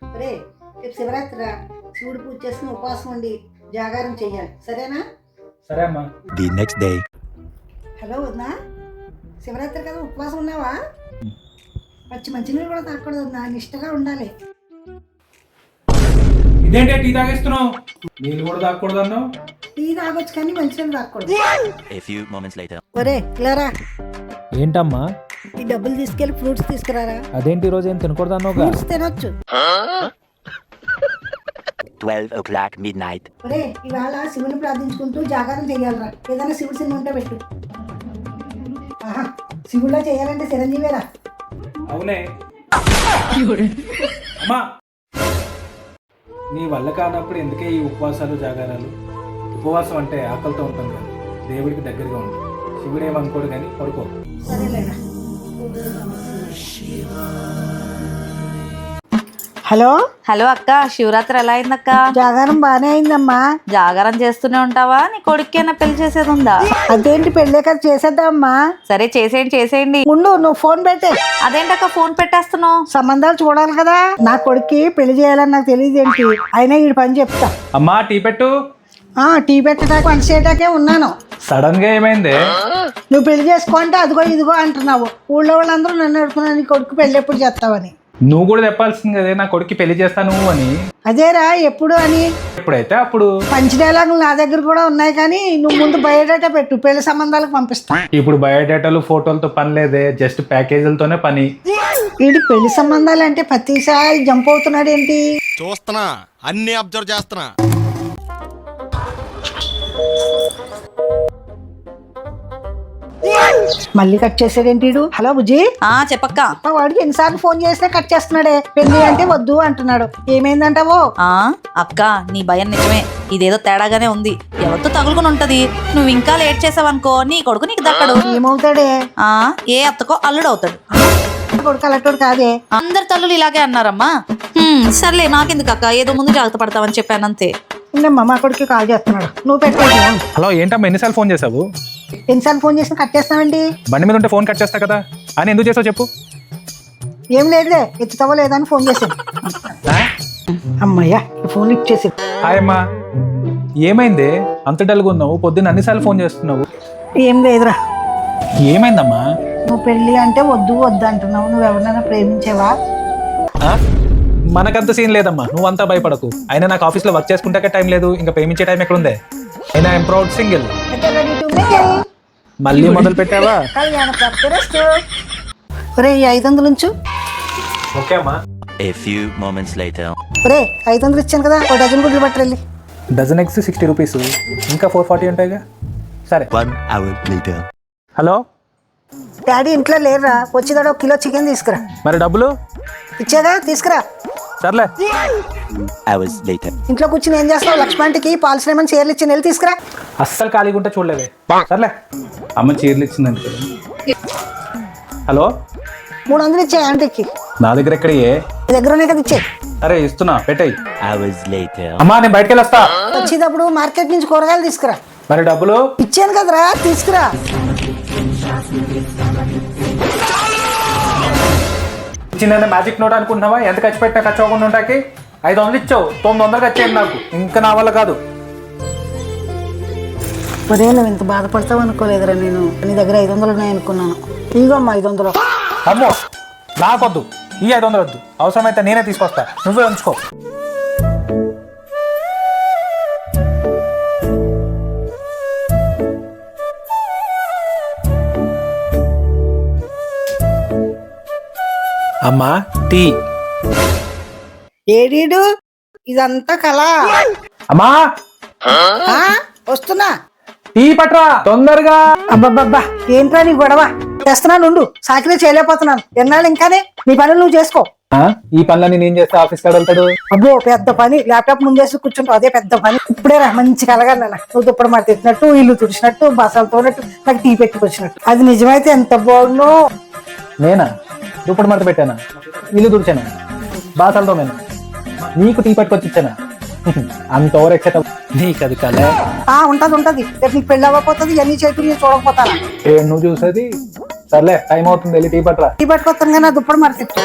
రే రేపు శివరాత్రి శివుడు పూజ చేసుకుని ఉపవాసం ఉండి జాగారం చెయ్యాలి, సరేనా? సరే అమ్మా. The next day. హలో వదినా, శివరాత్రి కదా ఉపవాసం ఉన్నావా? మంచినీళ్ళు కూడా తాగకూడదు వదినా, నిష్టగా ఉండాలి. ఇదేంటే టీ తాగేస్తున్నావు? నీళ్ళు కూడా తాగకూడదు అన్నావు. టీ తాగొచ్చు కానీ మంచినీళ్ళు తాగకూడదు. A few moments later. ఒరే ఇలారా, ఏంటమ్మా? ఈ డబ్బులు తీసుకెళ్లి ఫ్రూట్స్ తీసుకురారా. అదేంటి ఈరోజు ఏం తినకూడదు అన్నావు? ఫ్రూట్స్ తినొచ్చు. 12 o'clock midnight. ఒరే ఇవాళ శివుని ప్రార్థించుకుంటూ జాగారం చేయాలరా. ఏదైనా శివుడు సినిమా ఉంటే పెట్టు. ఆహా, శివుడిలా చేయాలంటే చిరంజీవేరా. అవునే అమ్మా, నీ వల్ల కానప్పుడు ఎందుకే ఈ ఉపవాసాలు జాగారాలు? ఉపవాసం అంటే ఆకలితో ఉంటాం కదా, దేవుడికి దగ్గరగా ఉంటాం. శివుడు ఏమనుకోడు కానీ పడుకో. సరేలేరా. హలో హలో అక్క, శివరాత్రి ఎలా అయిందక్క? జాగారం బానే అయిందమ్మా. జాగారం చేస్తూనే ఉంటావా? నీ కొడుకేనా పెళ్లి చేసేది ఉందా? అదేంటి పెళ్ళే కదా చేసేద్దామమ్మా. సరే చేసేయండి. ముందు నువ్వు ఫోన్ పెట్టే. అదేంటక్క ఫోన్ పెట్టేస్తున్నావు? సంబంధాలు చూడాలి కదా. నా కొడుక్కి పెళ్లి చేయాలని నాకు తెలియదు ఏంటి, అయినా ఈ పని చెప్తా. అమ్మా టీ పెట్టు. టీ పెట్టడానికి వంట చేయటాకే ఉన్నాను. సడన్ గా ఏమైంది? నువ్వు పెళ్లి చేసుకో అంటే అదిగో ఇదిగో అంటున్నావు. ఊళ్ళో వాళ్ళందరూ నన్ను అడుగుతున్నారు, నీ కొడుకు పెళ్లి ఎప్పుడు చేస్తావని. నువ్వు కూడా చెప్పాల్సింది కదే, నా కొడుకు పెళ్లి చేస్తాను అని. అదేరా ఎప్పుడు అని. ఎప్పుడైతే అప్పుడు. పంచి డైలాగులు నా దగ్గర కూడా ఉన్నాయి కానీ నువ్వు ముందు బయోడేటా పెట్టు, పెళ్లి సంబంధాలకు పంపిస్తా. ఇప్పుడు బయోడేటాలు ఫోటోలతో పని లేదే, జస్ట్ ప్యాకేజీలతోనే పని. వీడి పెళ్లి సంబంధాలు అంటే ప్రతిసారి జంప్ అవుతున్నాడు ఏంటి? చూస్తున్నా, అన్ని అబ్జర్వ్ చేస్తున్నా. మళ్ళీ కట్ చేసాడేంటి వీడు? హలో బుజ్జి. చెప్పక్క. వాడికి ఎన్నిసార్లు ఫోన్ చేసినా కట్ చేస్తున్నాడే. పెళ్లి అంటే వద్దు అంటున్నాడు, ఏమైందంటావో? అక్క నీ భయం నిజమే, ఇదేదో తేడాగానే ఉంది. ఎవరితో తగులుకుని ఉంటది. నువ్వు ఇంకా లేట్ చేసావనుకో నీ కొడుకు నీకు దక్కడు. ఏమవుతాడే? ఏ అత్తకో అల్లుడు అవుతాడు. కొడుకు అలట్టుడు కాదే. అందరు తల్లులు ఇలాగే అన్నారమ్మా. సర్లే నాకెందుకు అక్క, ఏదో ముందు జాగ్రత్త పడతావని చెప్పానంతే. మా కొడుకు కాల్ చేస్తున్నాడు, నువ్వు పెట్టే. హలో ఏంటమ్మా, ఎన్నిసార్లు ఫోన్ చేసావు? ఎన్నిసార్లు ఫోన్ చేసినా కట్ చేస్తావండి? బండి మీద ఉంటే ఫోన్ కట్ చేస్తా కదా అని ఎందుకు చేసావు చెప్పు. ఏం లేదులే, ఎత్తుతావో లేదని ఫోన్ చేసాను. అమ్మయ్యా ఫోన్ లిఫ్ట్ చేసి. హాయ్ అమ్మా, ఏమైంది అంత డల్గా ఉన్నావు? పొద్దున్న అన్నిసార్లు ఫోన్ చేస్తున్నావు. ఏం లేదురా. ఏమైందమ్మా? నువ్వు పెళ్లి అంటే వద్దు అంటున్నావు. నువ్వు ఎవరినైనా ప్రేమించేవా? మనకంత సీన్ లేదమ్మా, నువ్వంతా భయపడకు. అయినా నాకు ఆఫీస్లో వర్క్ చేసుకుంటాకే టైం లేదు, ఇంకా ప్రేమించే టైం ఎక్కడుందే? అయినా ఐఎమ్ ప్రౌడ్ సింగిల్. మళ్ళీ మొదలు పెట్టావా? ఒరే 500 ఉంచు. ఓకే అమ్మా. A few moments later. ఒరే 500 ఇచ్చాను కదా, ఒక డజన్ గుడ్లు పట్టరెళ్ళి. డజన్ ఎగ్స్ 60 రూపీస్, ఇంకా 440 ఉంటాయిగా. సరే. 1 hour later. హలో డాడీ ఇంట్లో లేరురా, వచ్చేదాడు 1 కిలో చికెన్ తీసుకురా. మరి డబ్బులు ఇచ్చేదా? తీసుకురా. సర్లే. 2 hours later. ఇంట్లో కూర్చుని ఏం చేస్తావు? లక్ష్మణ్కి పాలసీ ఏమని చీరలు ఇచ్చి నెల తీసుకురా. అస్సలు ఖాళీగా ఉంటే చూడలేదే. సర్లే, అమ్మ చీరలు ఇచ్చిందండి. హలో 300 ఇచ్చాయి ఆంటీకి. నా దగ్గర ఎక్కడ? నీ దగ్గర ఉన్నాయి కదా, ఇచ్చే. సరే ఇస్తున్నా, పెట్టాయి. Hours later. అమ్మా నేను బయటకు వెళ్ళొస్తా. వచ్చేటప్పుడు మార్కెట్ నుంచి కూరగాయలు తీసుకురా. మరి డబ్బులు? ఇచ్చాను కదరా, తీసుకురా. ఇచ్చిందంటే మ్యాజిక్ నోట్ అనుకుంటున్నావా? ఎంత ఖర్చు పెట్టినా ఖర్చు అవ్వకుండా ఉంటాకి. 500 ఇచ్చావు, 900 ఖర్చు అయ్యింది నాకు. ఇంకా నా వల్ల కాదు. మరే నువ్వు ఇంత బాధపడతావు అనుకోలేదురా నేను. నీ దగ్గర 500 ఉన్నాయి అనుకున్నాను. ఇదిగోమ్మా 500. అమ్మో నాకొద్దు, ఈ 500 వద్దు. అవసరమైతే నేనే తీసుకొస్తా, నువ్వే ఉంచుకో. అమ్మా టీ. ఏడీడు ఇదంతా కళ. అమ్మా వస్తున్నా. టీ పట్రా తొందరగా. అబ్బబ్బబ్బా ఏంట్రా నీ గొడవ? చేస్తున్నాను ఉండు, సాకిలో చేయలేకపోతున్నాను. ఎన్నాళ్ళు ఇంకానే నీ పనులు నువ్వు చేసుకో. ఈ పనులన్నీ నేను చేస్తే ఆఫీస్ కాడ వెళ్తాడు. అబ్బో పెద్ద పని, ల్యాప్టాప్ ముందేసి కూర్చుంటావు, అదే పెద్ద పని. ఇప్పుడే రా మంచి కలగన్నా. నువ్వు దుప్పటి మాట తెచ్చినట్టు, ఇల్లు తుడిచినట్టు, బసాలు తోనట్టు, నాకు టీ పెట్టుకొచ్చినట్టు. అది నిజమైతే ఎంత బాగుందో. నేనా దుప్పటి మడత పెట్టానా? ఇల్లు తుడిచానా? బాసలతో మేనా? నీకు టీ పట్టుకొచ్చి ఇచ్చానా? అంత ఓవర్ ఎక్సెట్ నీకు అది కలే. ఉంటది. రేపు నీకు పెళ్ళి అవ్వకపోతుంది, ఇవన్నీ చేతులు చూడకపోతాను. నువ్వు చూసేది. సర్లే టైం అవుతుంది, వెళ్ళి టీ పట్టరా. టీ పట్టుకొస్తాను కానీ దుప్పటి మాట తెచ్చు.